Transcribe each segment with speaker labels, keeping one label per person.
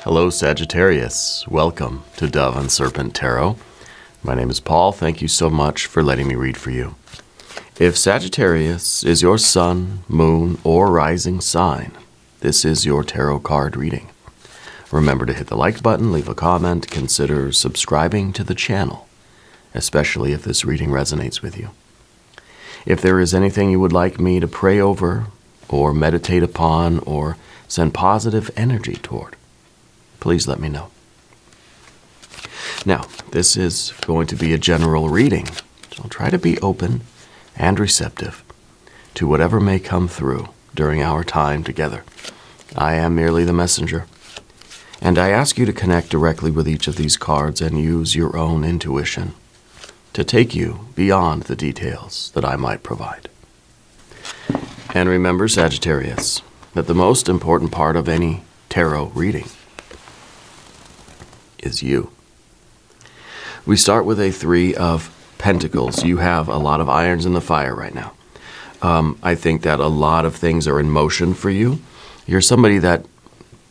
Speaker 1: Hello, Sagittarius. Welcome to Dove and Serpent Tarot. My name is Paul. Thank you so much for letting me read for you. If Sagittarius is your sun, moon, or rising sign, this is your tarot card reading. Remember to hit the like button, leave a comment, consider subscribing to the channel, especially if this reading resonates with you. If there is anything you would like me to pray over, or meditate upon, or send positive energy toward, please let me know. Now, this is going to be a general reading, so I'll try to be open and receptive to whatever may come through during our time together. I am merely the messenger, and I ask you to connect directly with each of these cards and use your own intuition to take you beyond the details that I might provide. And remember, Sagittarius, that the most important part of any tarot reading is you. We start with a 3 of Pentacles. You have a lot of irons in the fire right now. I think that a lot of things are in motion for you. You're somebody that,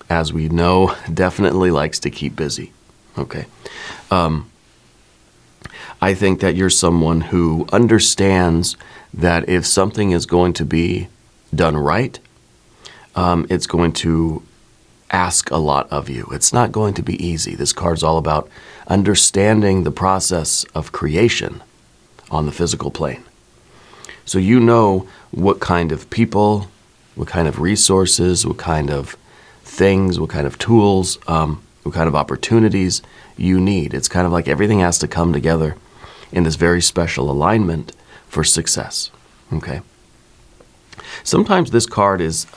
Speaker 1: as we know, definitely likes to keep busy. Okay. I think that you're someone who understands that if something is going to be done right, it's going to ask a lot of you. It's not going to be easy. This card's all about understanding the process of creation on the physical plane. So you know what kind of people, what kind of resources, what kind of things, what kind of tools, what kind of opportunities you need. It's kind of like everything has to come together in this very special alignment for success. Okay. Sometimes this card is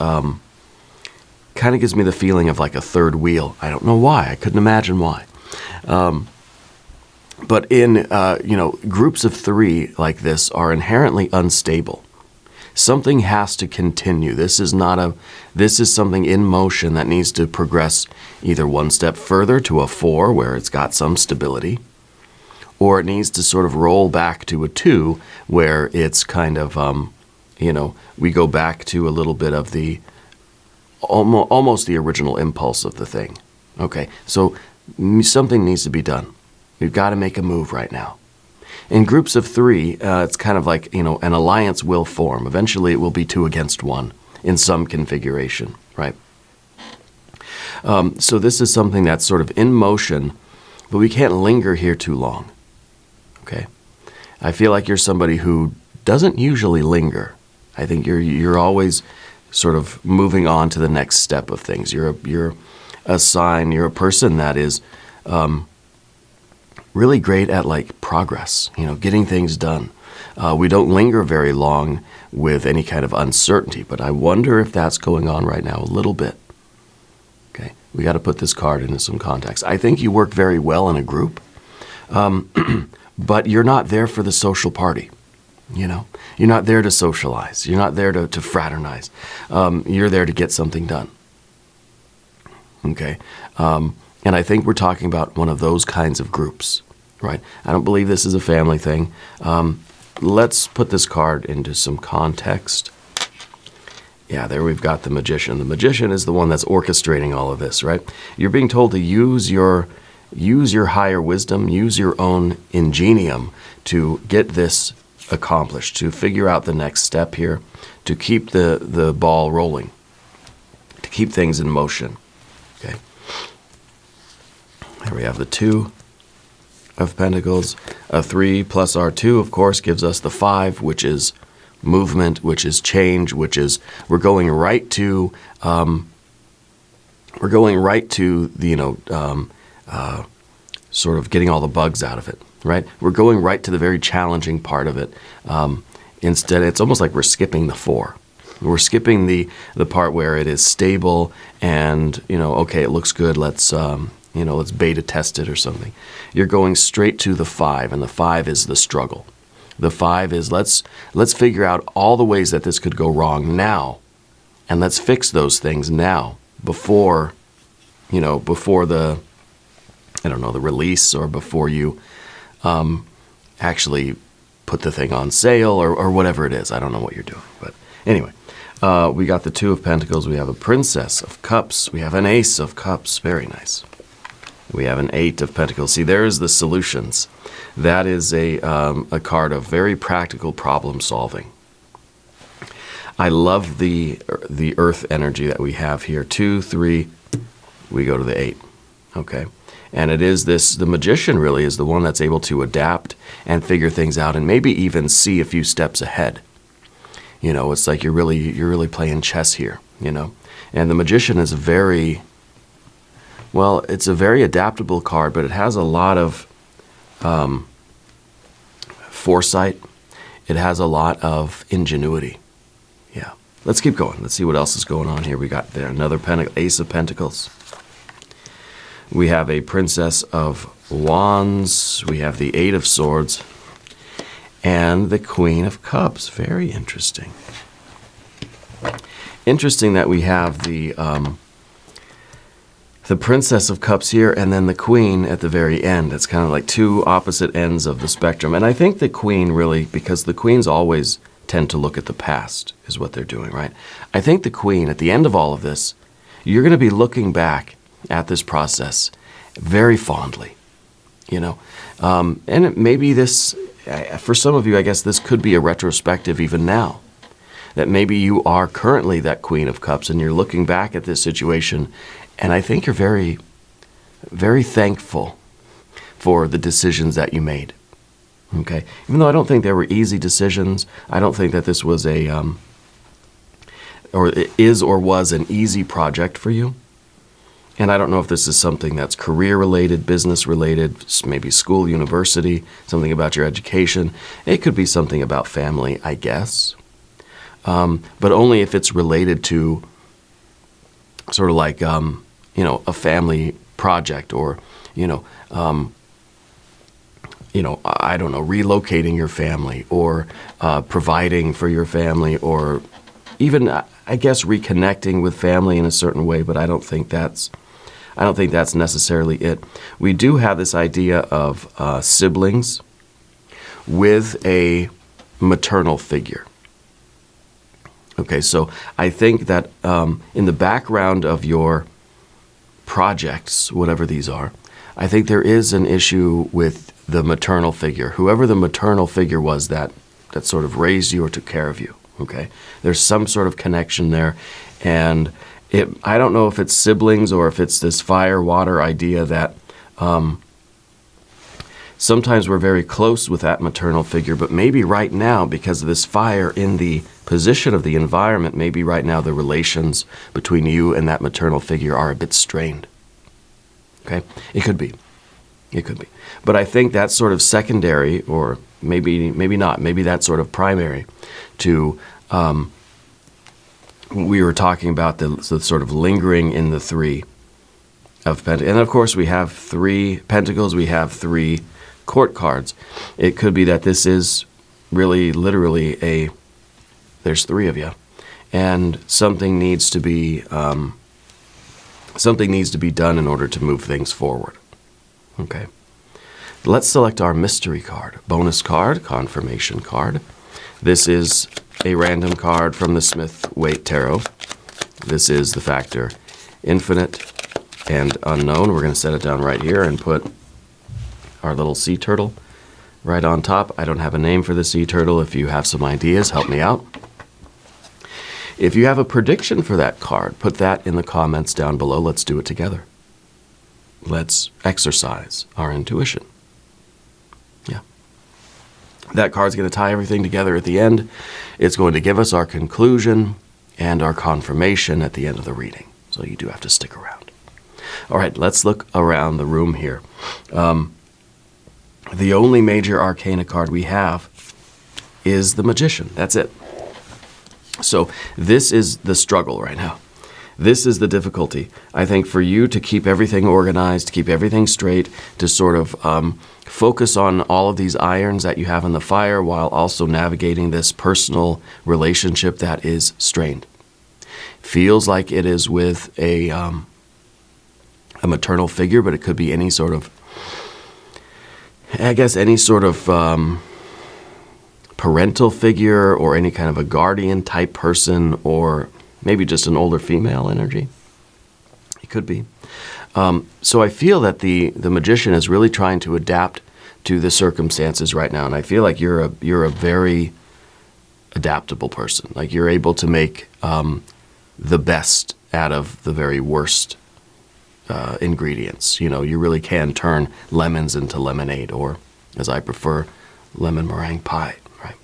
Speaker 1: kind of gives me the feeling of like a third wheel. I don't know why. I couldn't imagine why. But in groups of 3 like this are inherently unstable. Something has to continue. This is something in motion that needs to progress either one step further to a 4 where it's got some stability, or it needs to sort of roll back to a 2 where it's kind of we go back to a little bit of the almost the original impulse of the thing. Okay, so something needs to be done. We've got to make a move right now. In groups of 3, it's kind of like, an alliance will form. Eventually it will be 2 against 1 in some configuration, right? So this is something that's sort of in motion, but we can't linger here too long, okay? I feel like you're somebody who doesn't usually linger. I think you're always sort of moving on to the next step of things. You're a sign, you're a person that is really great at like progress, getting things done. We don't linger very long with any kind of uncertainty, but I wonder if that's going on right now a little bit. Okay, we got to put this card into some context. I think you work very well in a group, but you're not there for the social party. You're not there to socialize. You're not there to fraternize. You're there to get something done. Okay? And I think we're talking about one of those kinds of groups, right? I don't believe this is a family thing. Let's put this card into some context. Yeah, there we've got the Magician. The Magician is the one that's orchestrating all of this, right? You're being told to use your higher wisdom, use your own ingenium to get this accomplished, to figure out the next step here, to keep the ball rolling, to keep things in motion. Okay. There we have the 2 of Pentacles. A 3 plus our 2, of course, gives us the 5, which is movement, which is change, which is we're going right to the sort of getting all the bugs out of it. Right? We're going right to the very challenging part of it. Instead, it's almost like we're skipping the 4. We're skipping the part where it is stable and, okay, it looks good. Let's beta test it or something. You're going straight to the 5, and the 5 is the struggle. The 5 is let's figure out all the ways that this could go wrong now, and let's fix those things now before the release or before you actually put the thing on sale or whatever it is. I don't know what you're doing. But anyway, We got the Two of Pentacles. We have a Princess of Cups. We have an Ace of Cups. Very nice. We have an Eight of Pentacles. See, there's the solutions. That is a card of very practical problem solving. I love the earth energy that we have here. 2, 3, we go to the 8. Okay. And it is this, the magician really is the one that's able to adapt and figure things out and maybe even see a few steps ahead. You know, it's like you're really playing chess here, you know. And the magician is very, well, it's a very adaptable card, but it has a lot of foresight. It has a lot of ingenuity. Yeah. Let's keep going. Let's see what else is going on here. We got there another Ace of Pentacles. We have a Princess of Wands. We have the Eight of Swords. And the Queen of Cups. Very interesting. Interesting that we have the Princess of Cups here and then the Queen at the very end. It's kind of like two opposite ends of the spectrum. And I think the Queen really, because the Queens always tend to look at the past, is what they're doing, right? I think the Queen, at the end of all of this, you're going to be looking back at this process very fondly, you know. And maybe this, for some of you, I guess this could be a retrospective even now. That maybe you are currently that Queen of Cups and you're looking back at this situation, and I think you're very, very thankful for the decisions that you made. Okay? Even though I don't think they were easy decisions, I don't think that this was or it is or was an easy project for you. And I don't know if this is something that's career-related, business-related, maybe school, university, something about your education. It could be something about family, I guess. But only if it's related to sort of like, you know, a family project or, I don't know, relocating your family or providing for your family or even, I guess, reconnecting with family in a certain way. But I don't think that's necessarily it. We do have this idea of siblings with a maternal figure. Okay, so I think that in the background of your projects, whatever these are, I think there is an issue with the maternal figure. Whoever the maternal figure was that sort of raised you or took care of you. Okay, there's some sort of connection there, and I don't know if it's siblings or if it's this fire-water idea that sometimes we're very close with that maternal figure, but maybe right now, because of this fire in the position of the environment, maybe right now the relations between you and that maternal figure are a bit strained. Okay? It could be. It could be. But I think that's sort of secondary, or maybe not, maybe that's sort of primary to we were talking about the sort of lingering in the Three of Pentacles. And of course we have 3 Pentacles, we have 3 Court cards. It could be that this is really literally there's 3 of you, and something needs to be done in order to move things forward. Okay. Let's select our mystery card. Bonus card, confirmation card. This is a random card from the Smith-Waite Tarot. This is the factor infinite and unknown. We're going to set it down right here and put our little sea turtle right on top. I don't have a name for the sea turtle. If you have some ideas, help me out. If you have a prediction for that card, put that in the comments down below. Let's do it together. Let's exercise our intuition. Yeah. That card's going to tie everything together at the end. It's going to give us our conclusion and our confirmation at the end of the reading. So you do have to stick around. All right, let's look around the room here. The only major arcana card we have is the Magician. That's it. So this is the struggle right now. This is the difficulty. I think for you to keep everything organized, to keep everything straight, to sort of focus on all of these irons that you have in the fire while also navigating this personal relationship that is strained. Feels like it is with a maternal figure, but it could be any sort of, I guess, any sort of parental figure or any kind of a guardian type person, or maybe just an older female energy. It could be. So I feel that the magician is really trying to adapt to the circumstances right now, and I feel like you're a very adaptable person. Like you're able to make the best out of the very worst ingredients. You know, you really can turn lemons into lemonade, or as I prefer, lemon meringue pie, right?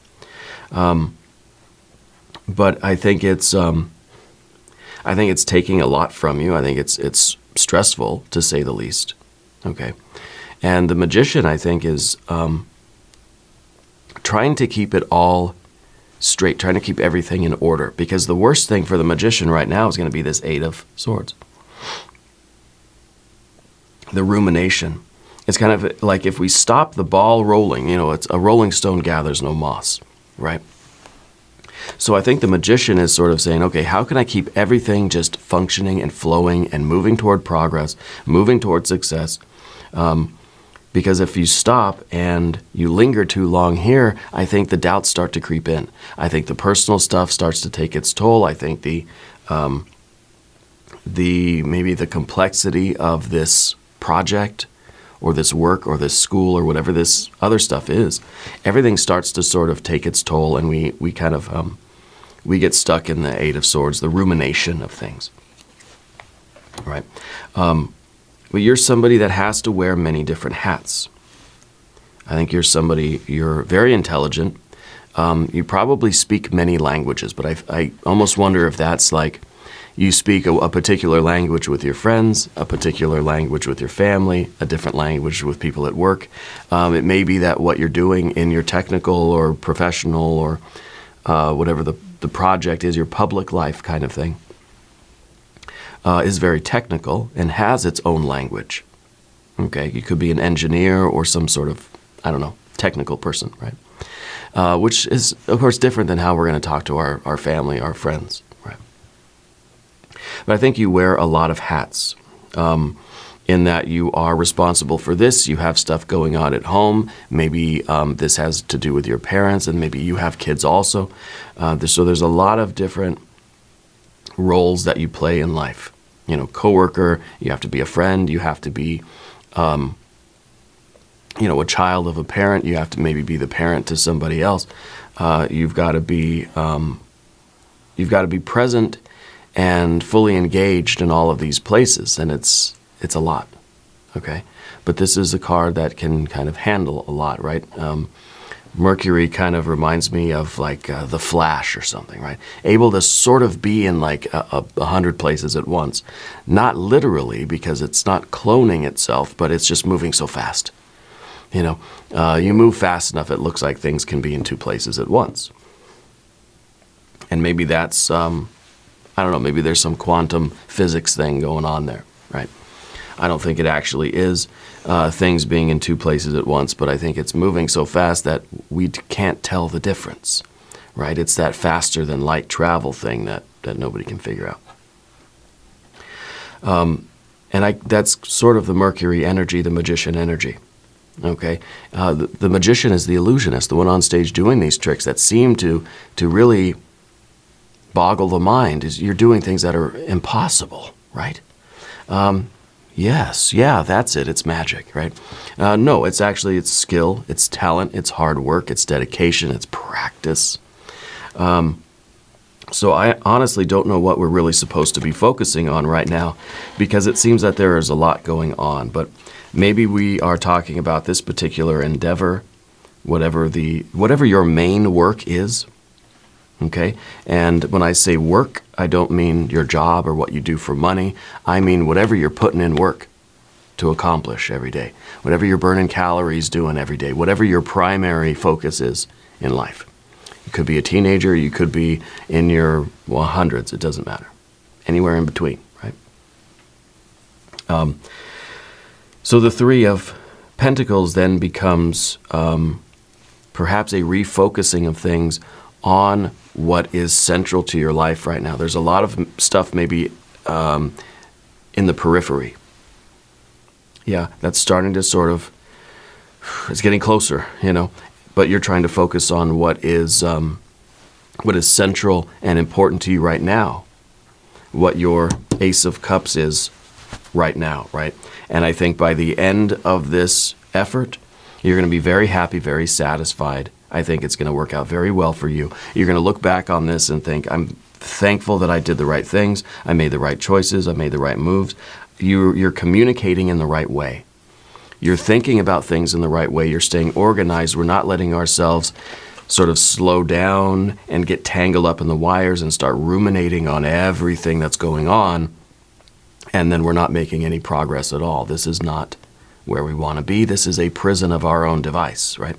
Speaker 1: But I think it's taking a lot from you. I think it's stressful, to say the least. Okay, and the magician, I think, is trying to keep it all straight, trying to keep everything in order, because the worst thing for the magician right now is going to be this Eight of Swords. The rumination. It's kind of like if we stop the ball rolling, you know, it's a rolling stone gathers no moss, right? So I think the magician is sort of saying, okay, how can I keep everything just functioning and flowing and moving toward progress, moving toward success? Because if you stop and you linger too long here, I think the doubts start to creep in. I think the personal stuff starts to take its toll. I think maybe the complexity of this project or this work or this school or whatever this other stuff is, everything starts to sort of take its toll, and we kind of we get stuck in the Eight of Swords, the rumination of things, right? But you're somebody that has to wear many different hats. I think you're very intelligent. You probably speak many languages, but I almost wonder if that's like you speak a particular language with your friends, a particular language with your family, a different language with people at work. It may be that what you're doing in your technical or professional or whatever the project is, your public life kind of thing, is very technical and has its own language. Okay, you could be an engineer or some sort of, I don't know, technical person, right? Which is, of course, different than how we're going to talk to our family, our friends, right? But I think you wear a lot of hats, in that you are responsible for this. You have stuff going on at home. Maybe this has to do with your parents, and maybe you have kids also. So there's a lot of different roles that you play in life. You know, coworker, you have to be a friend, you have to be, a child of a parent, you have to maybe be the parent to somebody else. You've got to be present and fully engaged in all of these places, and it's a lot, okay? But this is a card that can kind of handle a lot, right? Mercury kind of reminds me of like the Flash or something, right? Able to sort of be in like 100 places at once. Not literally, because it's not cloning itself, but it's just moving so fast. You know, you move fast enough, it looks like things can be in 2 places at once. And maybe that's, I don't know, maybe there's some quantum physics thing going on there, right? I don't think it actually is things being in 2 places at once, but I think it's moving so fast that we can't tell the difference, right? It's that faster than light travel thing that nobody can figure out. And that's sort of the Mercury energy, the magician energy, okay? The magician is the illusionist, the one on stage doing these tricks that seem to really boggle the mind. Is you're doing things that are impossible, right? Yes, yeah, that's it. It's magic, right? No, it's skill, it's talent, it's hard work, it's dedication, it's practice. So I honestly don't know what we're really supposed to be focusing on right now, because it seems that there is a lot going on. But maybe we are talking about this particular endeavor, whatever your main work is. Okay? And when I say work, I don't mean your job or what you do for money. I mean whatever you're putting in work to accomplish every day. Whatever you're burning calories doing every day. Whatever your primary focus is in life. You could be a teenager. You could be in your hundreds. It doesn't matter. Anywhere in between, right? So the Three of Pentacles then becomes perhaps a refocusing of things on what is central to your life right now. There's a lot of stuff maybe in the periphery. Yeah, that's starting to sort of, it's getting closer, but you're trying to focus on what is central and important to you right now, what your Ace of Cups is right now, right? And I think by the end of this effort, you're going to be very happy, very satisfied. I think it's going to work out very well for you. You're going to look back on this and think, I'm thankful that I did the right things. I made the right choices. I made the right moves. You're communicating in the right way. You're thinking about things in the right way. You're staying organized. We're not letting ourselves sort of slow down and get tangled up in the wires and start ruminating on everything that's going on, and then we're not making any progress at all. This is not where we want to be. This is a prison of our own device, right?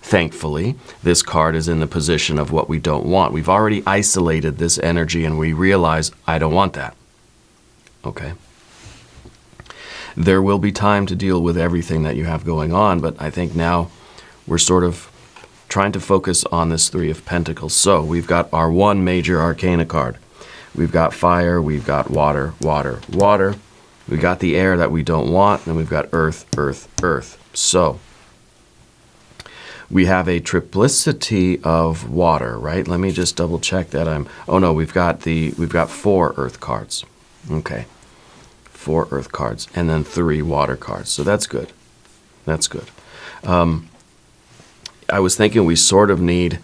Speaker 1: Thankfully, this card is in the position of what we don't want. We've already isolated this energy and we realize, I don't want that. Okay. There will be time to deal with everything that you have going on, but I think now we're sort of trying to focus on this Three of Pentacles. So we've got our one major arcana card. We've got fire, we've got water, water, water. We've got the air that we don't want, and we've got earth, earth, earth. So we have a triplicity of water, right? Let me just double check that we've got 4 earth cards. Okay. 4 earth cards and then 3 water cards. So that's good. That's good. I was thinking we sort of need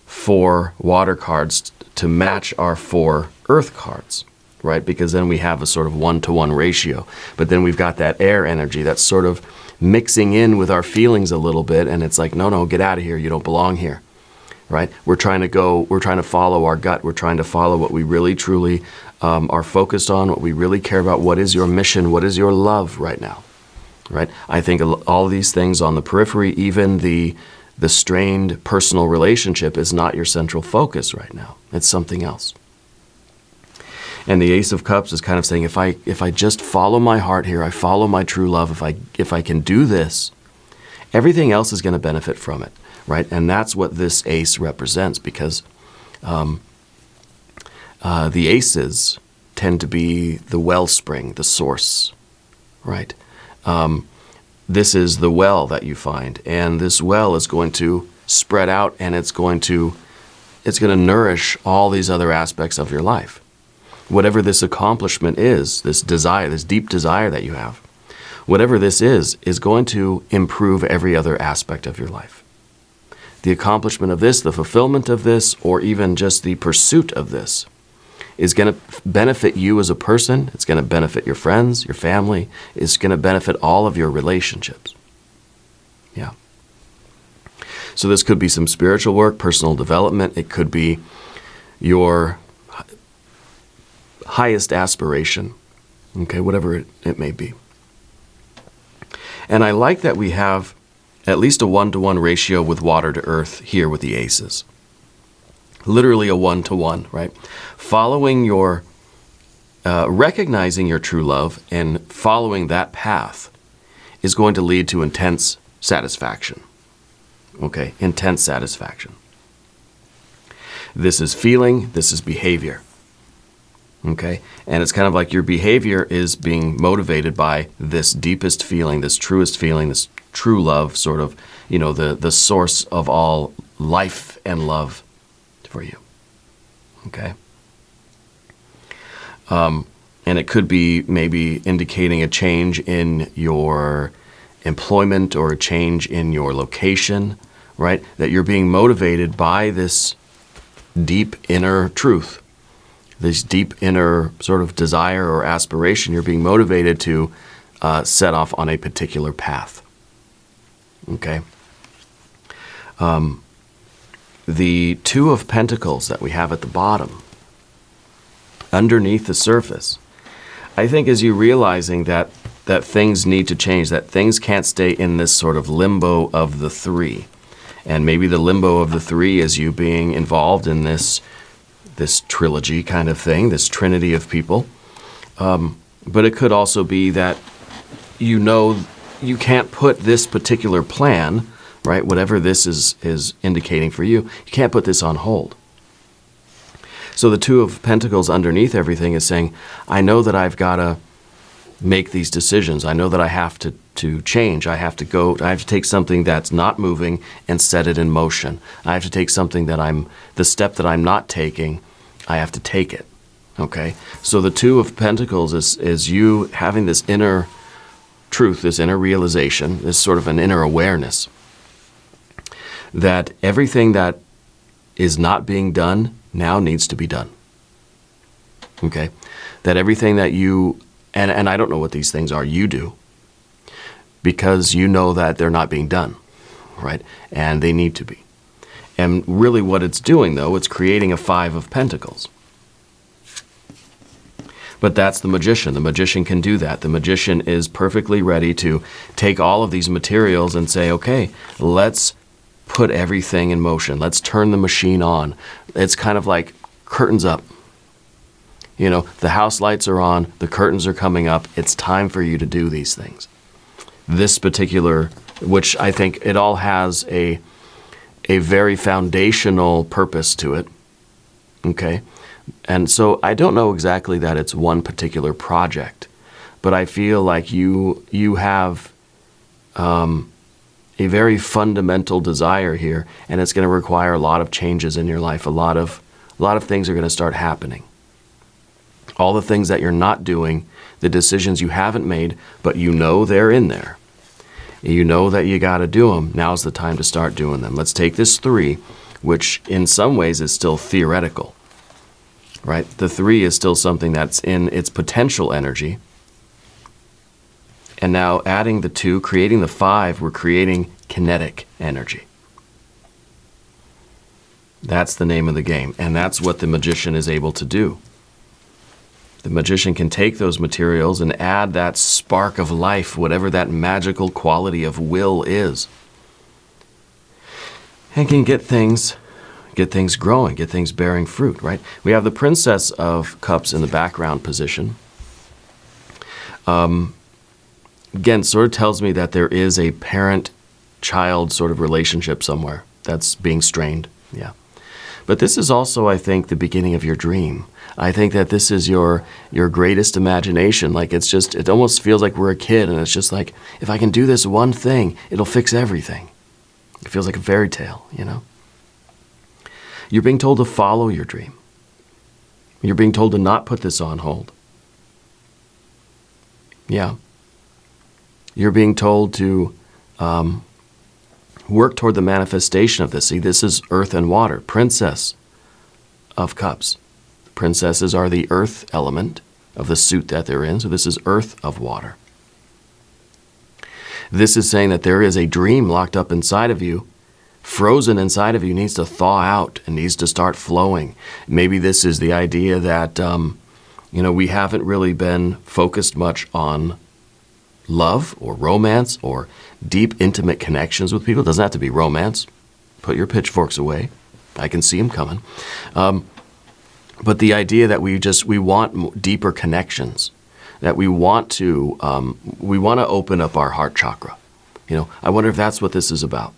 Speaker 1: 4 water cards to match our 4 earth cards, right? Because then we have a sort of 1-to-1 ratio. But then we've got that air energy that's sort of mixing in with our feelings a little bit, and it's like, no, get out of here. You don't belong here, right? We're trying to follow our gut. We're trying to follow what we really, truly are focused on, what we really care about. What is your mission? What is your love right now, right? I think all these things on the periphery, even the strained personal relationship, is not your central focus right now. It's something else. And the Ace of Cups is kind of saying, if I just follow my heart here, I follow my true love, if I can do this, everything else is going to benefit from it, right? And that's what this ace represents, because the aces tend to be the wellspring, the source, right? This is the well that you find, and this well is going to spread out, and it's going to nourish all these other aspects of your life. Whatever this accomplishment is, this desire, this deep desire that you have, whatever this is going to improve every other aspect of your life. The accomplishment of this, the fulfillment of this, or even just the pursuit of this is going to benefit you as a person. It's going to benefit your friends, your family. It's going to benefit all of your relationships. Yeah. So this could be some spiritual work, personal development. It could be your highest aspiration, okay, whatever it may be. And I like that we have at least a 1-to-1 ratio with water to earth here with the aces. Literally a 1-to-1, right? Following your, recognizing your true love and following that path is going to lead to intense satisfaction. Okay, intense satisfaction. This is feeling, this is behavior. Okay, and it's kind of like your behavior is being motivated by this deepest feeling, this truest feeling, this true love, sort of, the source of all life and love for you. Okay. And it could be maybe indicating a change in your employment or a change in your location, right? That you're being motivated by this deep inner truth, this deep inner sort of desire or aspiration. You're being motivated to set off on a particular path. Okay. The Two of Pentacles that we have at the bottom, underneath the surface, I think is you realizing that things need to change, that things can't stay in this sort of limbo of the 3. And maybe the limbo of the 3 is you being involved in this trilogy kind of thing, this trinity of people. But it could also be that you can't put this particular plan, right, whatever this is indicating for you, you can't put this on hold. So the Two of Pentacles underneath everything is saying, I know that I've got to make these decisions. I know that I have to change. I have to take something that's not moving and set it in motion. I have to take something the step that I'm not taking, I have to take it. Okay? So the Two of Pentacles is you having this inner truth, this inner realization, this sort of an inner awareness that everything that is not being done now needs to be done. Okay? That everything that you, and I don't know what these things are, you do, because you know that they're not being done, right? And they need to be. And really what it's doing, though, it's creating a Five of Pentacles. But that's the magician. The magician can do that. The magician is perfectly ready to take all of these materials and say, okay, let's put everything in motion. Let's turn the machine on. It's kind of like curtains up. You know, the house lights are on, the curtains are coming up. It's time for you to do these things. This particular, which I think it all has a very foundational purpose to it. Okay? And so I don't know exactly that it's one particular project, but I feel like you have a very fundamental desire here, and it's going to require a lot of changes in your life. A lot of things are going to start happening. All the things that you're not doing, the decisions you haven't made, but you know they're in there. You know that you got to do them. Now's the time to start doing them. Let's take this 3, which in some ways is still theoretical, right? The 3 is still something that's in its potential energy. And now adding the 2, creating the 5, we're creating kinetic energy. That's the name of the game. And that's what the magician is able to do. The magician can take those materials and add that spark of life, whatever that magical quality of will is, and can get things growing, get things bearing fruit, right? We have the Princess of Cups in the background position. Again, sort of tells me that there is a parent-child sort of relationship somewhere that's being strained, yeah. But this is also, I think, the beginning of your dream. I think that this is your greatest imagination. Like it almost feels like we're a kid, and it's just like, if I can do this one thing, it'll fix everything. It feels like a fairy tale, you know? You're being told to follow your dream. You're being told to not put this on hold. Yeah. You're being told to work toward the manifestation of this. See, this is earth and water. Princess of Cups. Princesses are the earth element of the suit that they're in, so this is earth of water. This is saying that there is a dream locked up inside of you, frozen inside of you, needs to thaw out and needs to start flowing. Maybe this is the idea that, we haven't really been focused much on love or romance or deep, intimate connections with people. It doesn't have to be romance. Put your pitchforks away. I can see them coming. But the idea that we want deeper connections, that we want to open up our heart chakra. I wonder if that's what this is about.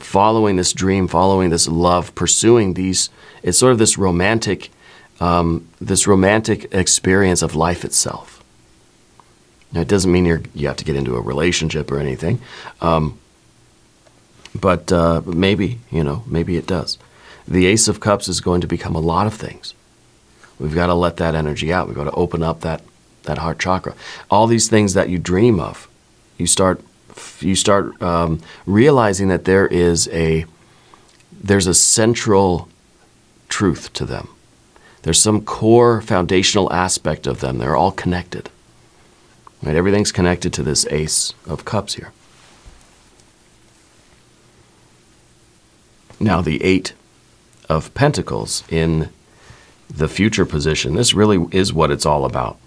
Speaker 1: Following this dream, following this love, pursuing these. It's sort of this romantic experience of life itself. Now, it doesn't mean you have to get into a relationship or anything, but maybe it does. The Ace of Cups is going to become a lot of things. We've got to let that energy out. We've got to open up that heart chakra. All these things that you dream of, you start realizing that there's a central truth to them. There's some core foundational aspect of them. They're all connected. Right? Everything's connected to this Ace of Cups here. Now the 8 of Pentacles in the future position. This really is what it's all about.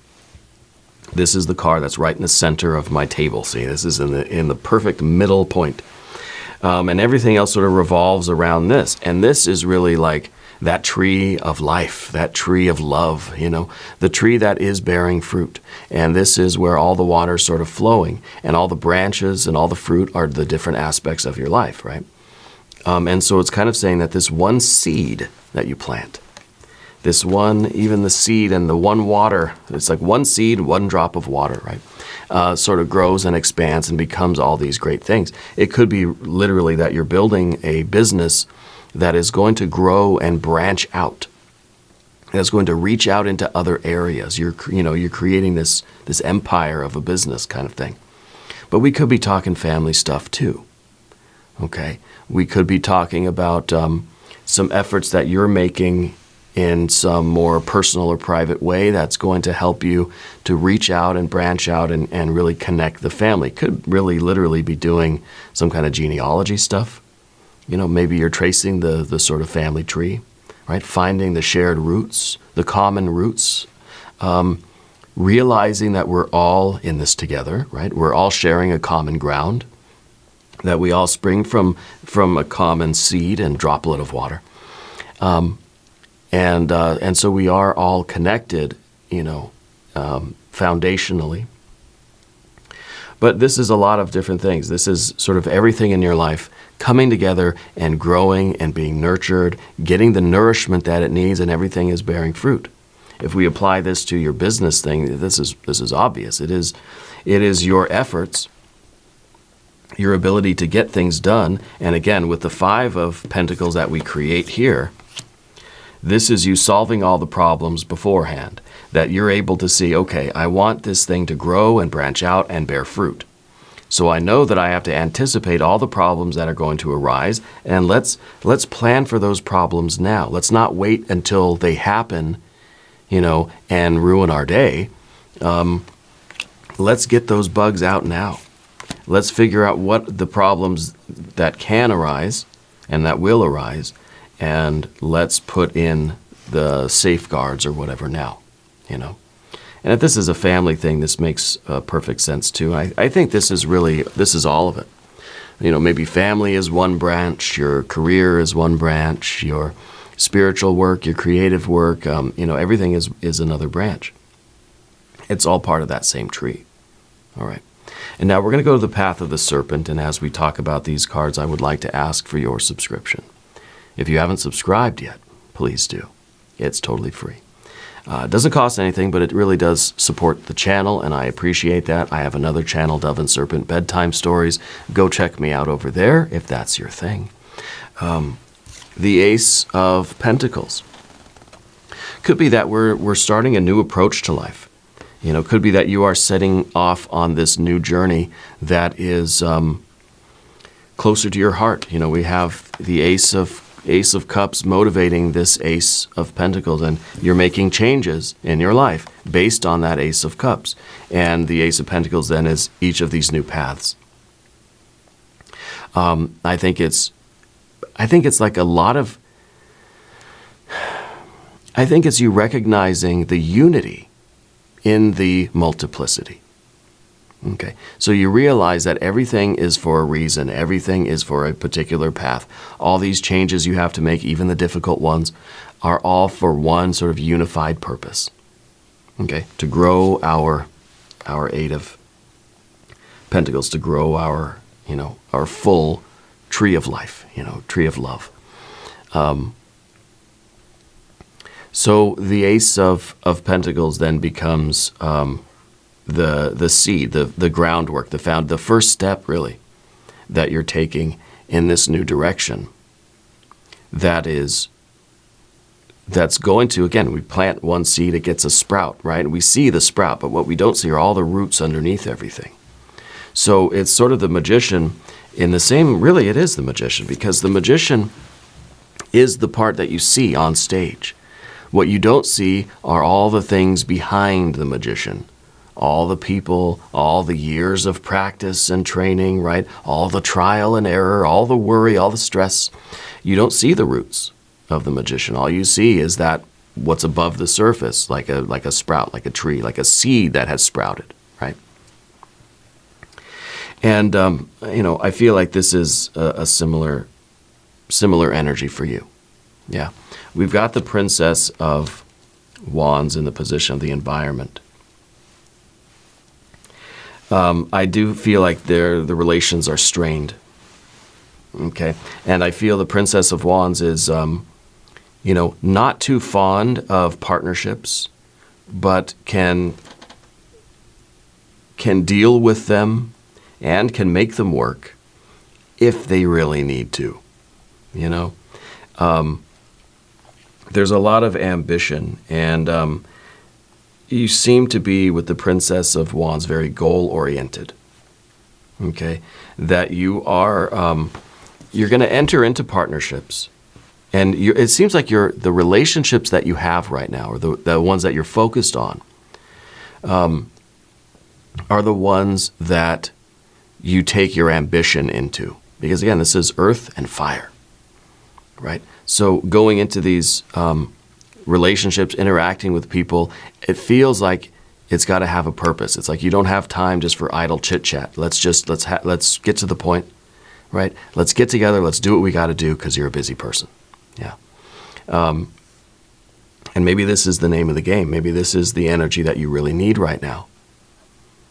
Speaker 1: This is the card that's right in the center of my table. See, this is in the perfect middle point. And everything else sort of revolves around this. And this is really like that tree of life, that tree of love, the tree that is bearing fruit. And this is where all the water is sort of flowing, and all the branches and all the fruit are the different aspects of your life, right? And so it's kind of saying that this one seed that you plant, this one, even the seed and the one water, it's like one seed, one drop of water, right? Sort of grows and expands and becomes all these great things. It could be literally that you're building a business that is going to grow and branch out. That's going to reach out into other areas. You're creating this empire of a business kind of thing. But we could be talking family stuff too. Okay, we could be talking about some efforts that you're making in some more personal or private way that's going to help you to reach out and branch out and really connect the family. Could really literally be doing some kind of genealogy stuff. Maybe you're tracing the sort of family tree. Right? Finding the shared roots, the common roots, realizing that we're all in this together, right? We're all sharing a common ground, that we all spring from a common seed and droplet of water. And so we are all connected, foundationally. But this is a lot of different things. This is sort of everything in your life coming together and growing and being nurtured, getting the nourishment that it needs, and everything is bearing fruit. If we apply this to your business thing, this is obvious. It is your efforts, your ability to get things done. And again, with the 5 of Pentacles that we create here, this is you solving all the problems beforehand, that you're able to see, okay, I want this thing to grow and branch out and bear fruit. So I know that I have to anticipate all the problems that are going to arise, and let's plan for those problems now. Let's not wait until they happen, and ruin our day. Let's get those bugs out now. Let's figure out what the problems that can arise and that will arise, and let's put in the safeguards or whatever now, And if this is a family thing, this makes perfect sense too. I think this is all of it. Maybe family is one branch, your career is one branch, your spiritual work, your creative work, everything is another branch. It's all part of that same tree. All right. And now we're going to go to the path of the serpent, and as we talk about these cards, I would like to ask for your subscription. If you haven't subscribed yet, please do. It's totally free. It doesn't cost anything, but it really does support the channel, and I appreciate that. I have another channel, Dove and Serpent Bedtime Stories. Go check me out over there if that's your thing. The Ace of Pentacles. Could be that we're starting a new approach to life. Could be that you are setting off on this new journey that is closer to your heart. We have the Ace of Cups motivating this Ace of Pentacles, and you're making changes in your life based on that Ace of Cups. And the Ace of Pentacles then is each of these new paths. I think it's like a lot of, I think it's you recognizing the unity in the multiplicity. Okay, so you realize that everything is for a reason. Everything is for a particular path. All these changes you have to make, even the difficult ones, are all for one sort of unified purpose. Okay, to grow our 8 of Pentacles, to grow our full tree of life, tree of love. So the Ace of Pentacles then becomes the seed, the groundwork, the first step really that you're taking in this new direction. That's going to, again, we plant one seed, it gets a sprout, right? And we see the sprout, but what we don't see are all the roots underneath everything. So it's sort of the magician in the same, really it is the magician, because the magician is the part that you see on stage. What you don't see are all the things behind the magician. All the people, all the years of practice and training, right? All the trial and error, all the worry, all the stress. You don't see the roots of the magician. All you see is that what's above the surface, like a sprout, like a tree, like a seed that has sprouted, right? And, I feel like this is a similar energy for you. Yeah. We've got the Princess of Wands in the position of the environment. I do feel like the relations are strained. Okay. And I feel the Princess of Wands is not too fond of partnerships, but can deal with them and can make them work if they really need to. There's a lot of ambition, and you seem to be, with the Princess of Wands, very goal-oriented. Okay, that you are, you're going to enter into partnerships, and it seems like the relationships that you have right now, or the ones that you're focused on, are the ones that you take your ambition into. Because again, this is earth and fire, right? So going into these relationships, interacting with people, it feels like it's got to have a purpose. It's like you don't have time just for idle chit chat. Let's get to the point, right? Let's get together. Let's do what we got to do because you're a busy person. Yeah. And maybe this is the name of the game. Maybe this is the energy that you really need right now,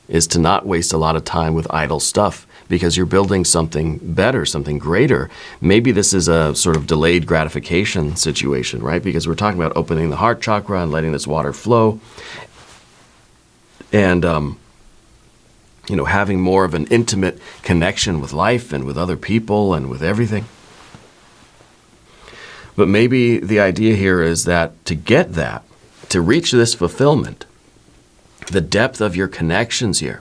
Speaker 1: is to not waste a lot of time with idle stuff because you're building something better, something greater. Maybe this is a sort of delayed gratification situation, right? Because we're talking about opening the heart chakra and letting this water flow, and having more of an intimate connection with life and with other people and with everything. But maybe the idea here is that to get that, to reach this fulfillment, the depth of your connections here,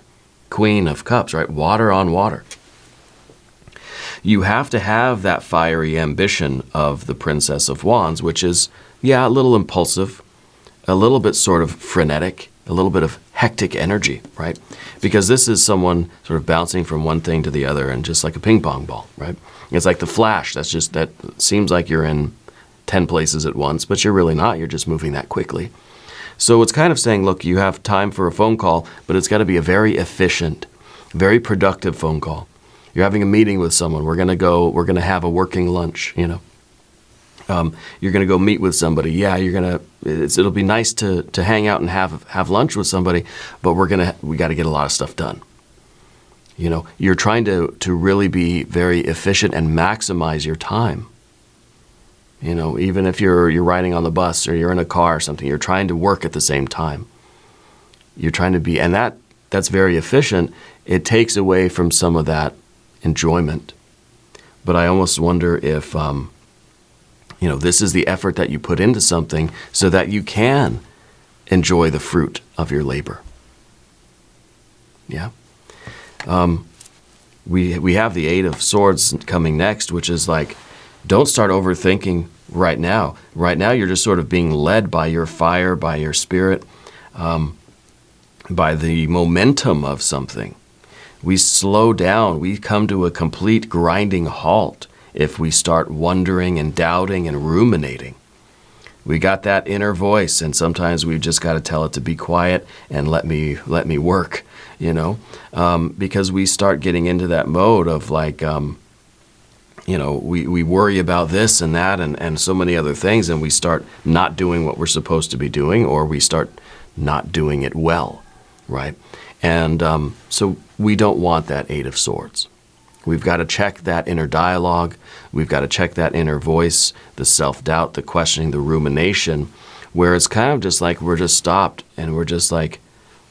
Speaker 1: Queen of Cups, right? Water on water. You have to have that fiery ambition of the Princess of Wands, which is, a little impulsive, a little bit sort of frenetic, a little bit of hectic energy, right? Because this is someone sort of bouncing from one thing to the other, and just like a ping pong ball, right? It's like the Flash. That seems like you're in 10 places at once, but you're really not. You're just moving that quickly. So it's kind of saying, look, you have time for a phone call, but it's got to be a very efficient, very productive phone call. You're having a meeting with someone. We're going to have a working lunch, You're going to go meet with somebody. Yeah, it'll be nice to hang out and have lunch with somebody, but we got to get a lot of stuff done. You're trying to really be very efficient and maximize your time. Even if you're riding on the bus or you're in a car or something, you're trying to work at the same time. You're trying to be, and that's very efficient. It takes away from some of that enjoyment. But I almost wonder if, this is the effort that you put into something so that you can enjoy the fruit of your labor. Yeah. We have the Eight of Swords coming next, which is like, don't start overthinking right now. Right now, you're just sort of being led by your fire, by your spirit, by the momentum of something. We slow down. We come to a complete grinding halt if we start wondering and doubting and ruminating. We got that inner voice, and sometimes we've just got to tell it to be quiet and let me work, because we start getting into that mode of like, we worry about this and that and so many other things, and we start not doing what we're supposed to be doing, or we start not doing it well, right? And so we don't want that Eight of Swords. We've got to check that inner dialogue. We've got to check that inner voice, the self-doubt, the questioning, the rumination, where it's kind of just like we're just stopped and we're just like,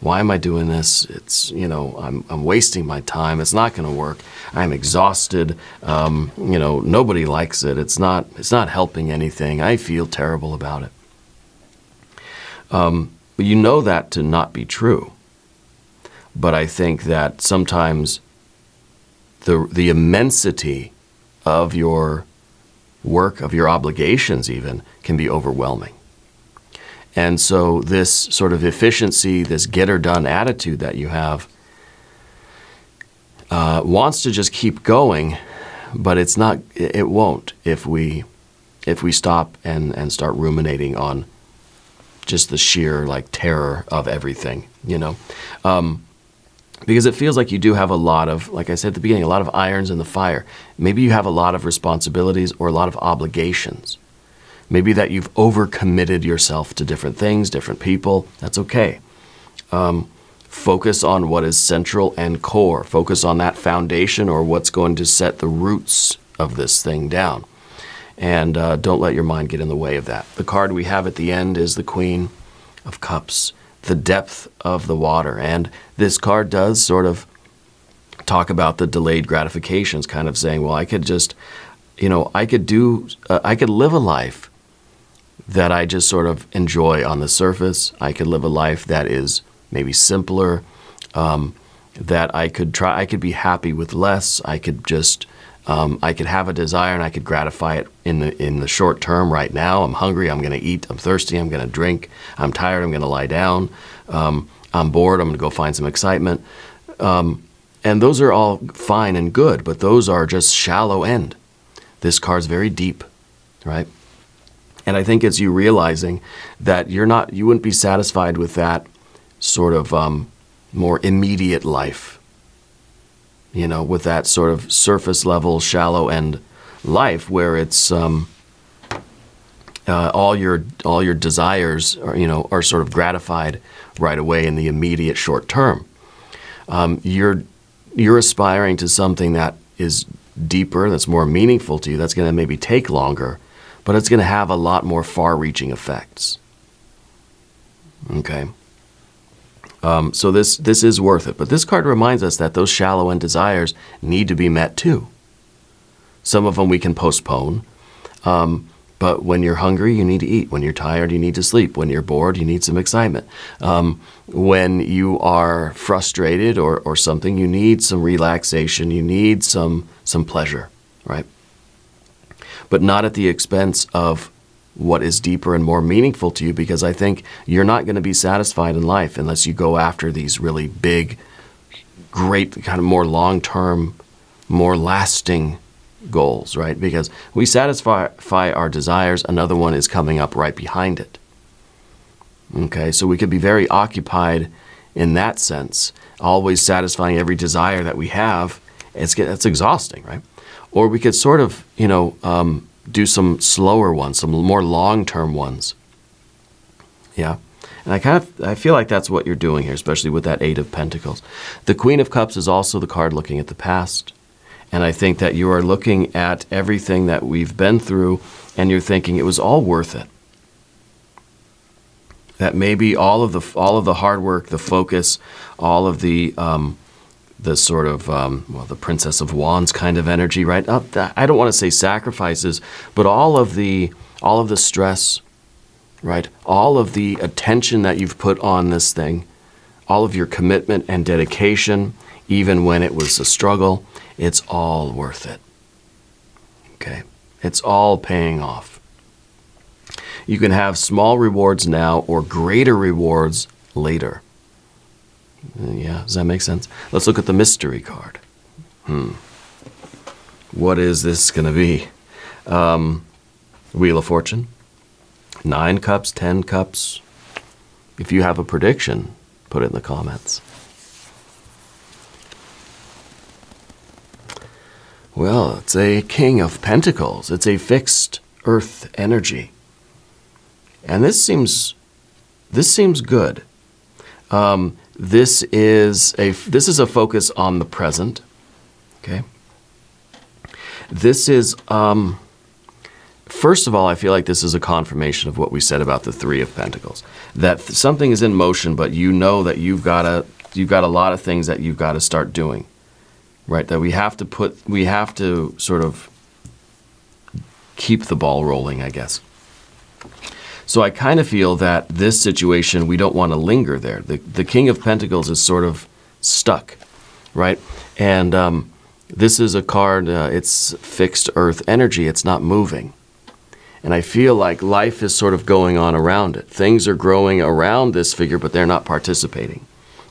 Speaker 1: why am I doing this? It's, I'm wasting my time. It's not going to work. I'm exhausted. Nobody likes it. It's not helping anything. I feel terrible about it. But you know that to not be true. But I think that sometimes the immensity of your work, of your obligations even, can be overwhelming. And so this sort of efficiency, this get-her-done attitude that you have, wants to just keep going, but it won't if we stop and start ruminating on just the sheer terror of everything, because it feels like you do have a lot of, like I said at the beginning, a lot of irons in the fire. Maybe you have a lot of responsibilities or a lot of obligations. Maybe that you've overcommitted yourself to different things, different people. That's okay. Focus on what is central and core. Focus on that foundation, or what's going to set the roots of this thing down. And don't let your mind get in the way of that. The card we have at the end is the Queen of Cups, the depth of the water. And this card does sort of talk about the delayed gratifications, kind of saying, well, I could just, I could live a life that I just sort of enjoy on the surface. I could live a life that is maybe simpler, that I could be happy with less. I could just, I could have a desire and I could gratify it in the short term right now. I'm hungry, I'm going to eat, I'm thirsty, I'm going to drink, I'm tired, I'm going to lie down, I'm bored, I'm going to go find some excitement. And those are all fine and good, but those are just shallow end. This card's very deep, right? And I think it's you realizing that you wouldn't be satisfied with that sort of more immediate life, with that sort of surface level, shallow end life where it's all your desires are sort of gratified right away in the immediate short term. You're aspiring to something that is deeper, that's more meaningful to you, that's going to maybe take longer, but it's going to have a lot more far-reaching effects. Okay. So this is worth it. But this card reminds us that those shallow end desires need to be met too. Some of them we can postpone. But when you're hungry, you need to eat. When you're tired, you need to sleep. When you're bored, you need some excitement. When you are frustrated or something, you need some relaxation. You need some pleasure, right? But not at the expense of what is deeper and more meaningful to you, because I think you're not going to be satisfied in life unless you go after these really big, great, kind of more long-term, more lasting goals, right? Because we satisfy our desires, another one is coming up right behind it. Okay, so we could be very occupied in that sense, always satisfying every desire that we have. It's exhausting, right? Or we could sort of, do some slower ones, some more long-term ones. Yeah. And I feel like that's what you're doing here, especially with that Eight of Pentacles. The Queen of Cups is also the card looking at the past. And I think that you are looking at everything that we've been through and you're thinking it was all worth it. That maybe all of the hard work, the focus, all of the sort of, the Princess of Wands kind of energy, right? I don't want to say sacrifices, but all of the stress, right? All of the attention that you've put on this thing, all of your commitment and dedication, even when it was a struggle, it's all worth it. Okay? It's all paying off. You can have small rewards now or greater rewards later. Yeah, does that make sense? Let's look at the mystery card. What is this going to be? Wheel of Fortune, 9 cups, 10 cups. If you have a prediction, put it in the comments. Well, it's a King of Pentacles. It's a fixed earth energy. And this seems good. This is a focus on the present. Okay. This is first of all, I feel like this is a confirmation of what we said about the Three of Pentacles. That something is in motion, but you know that you've got a lot of things that you've got to start doing. Right? That we have to sort of keep the ball rolling, I guess. So I kind of feel that this situation, we don't want to linger there. The King of Pentacles is sort of stuck, right? And this is a card, it's fixed earth energy, it's not moving. And I feel like life is sort of going on around it. Things are growing around this figure, but they're not participating.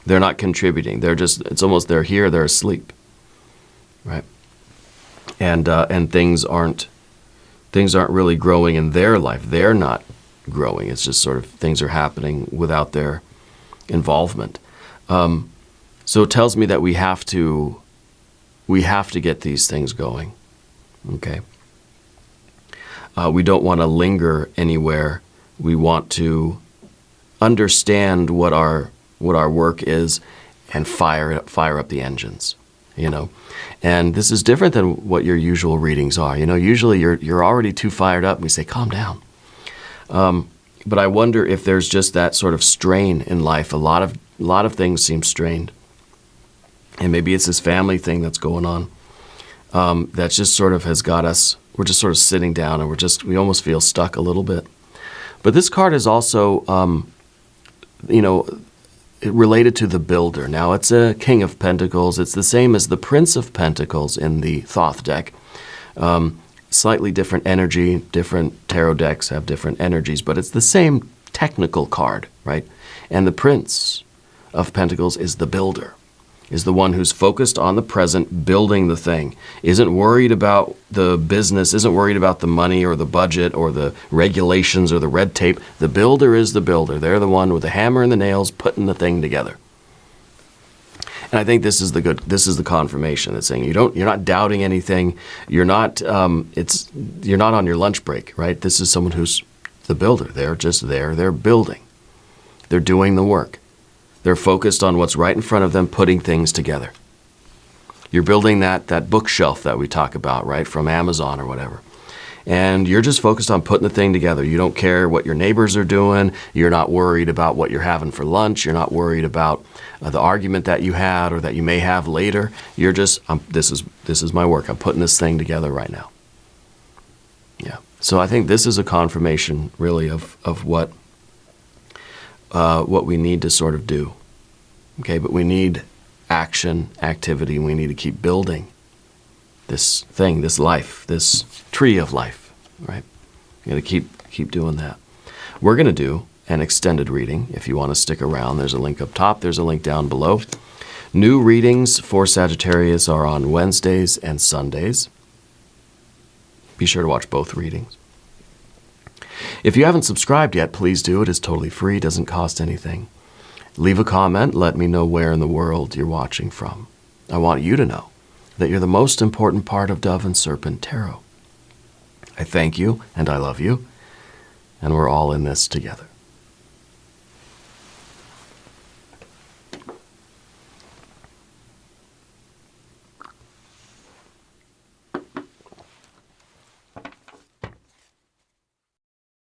Speaker 1: They're not contributing. It's almost they're here, they're asleep, right? And things aren't really growing in their life. They're not growing. It's just sort of things are happening without their involvement. So it tells me that we have to get these things going. Okay. We don't want to linger anywhere. We want to understand what our work is and fire up the engines. And this is different than what your usual readings are. Usually you're already too fired up and we say, calm down. But I wonder if there's just that sort of strain in life. A lot of things seem strained. And maybe it's this family thing that's going on that just sort of has got us, we're just sort of sitting down and we almost feel stuck a little bit. But this card is also, related to the builder. Now, it's a King of Pentacles. It's the same as the Prince of Pentacles in the Thoth deck. Slightly different energy. Different tarot decks have different energies, but it's the same technical card, right? And the Prince of Pentacles is the builder, is the one who's focused on the present, building the thing, isn't worried about the business, isn't worried about the money or the budget or the regulations or the red tape. The builder is the builder. They're the one with the hammer and the nails putting the thing together. And I think this is the confirmation. It's saying you're not doubting anything. You're not on your lunch break, right? This is someone who's the builder. They're just there. They're building. They're doing the work. They're focused on what's right in front of them, putting things together. You're building that bookshelf that we talk about, right, from Amazon or whatever. And you're just focused on putting the thing together. You don't care what your neighbors are doing. You're not worried about what you're having for lunch. You're not worried about the argument that you had or that you may have later. You're just, this is my work. I'm putting this thing together right now. Yeah. So I think this is a confirmation, really, of what we need to sort of do. Okay, but we need action, activity, and we need to keep building this thing, this life, this tree of life, right? You got to keep doing that. We're going to do an extended reading. If you want to stick around, there's a link up top. There's a link down below. New readings for Sagittarius are on Wednesdays and Sundays. Be sure to watch both readings. If you haven't subscribed yet, please do. It is totally free, doesn't cost anything. Leave a comment. Let me know where in the world you're watching from. I want you to know that you're the most important part of Dove and Serpent Tarot. I thank you and I love you, and we're all in this together.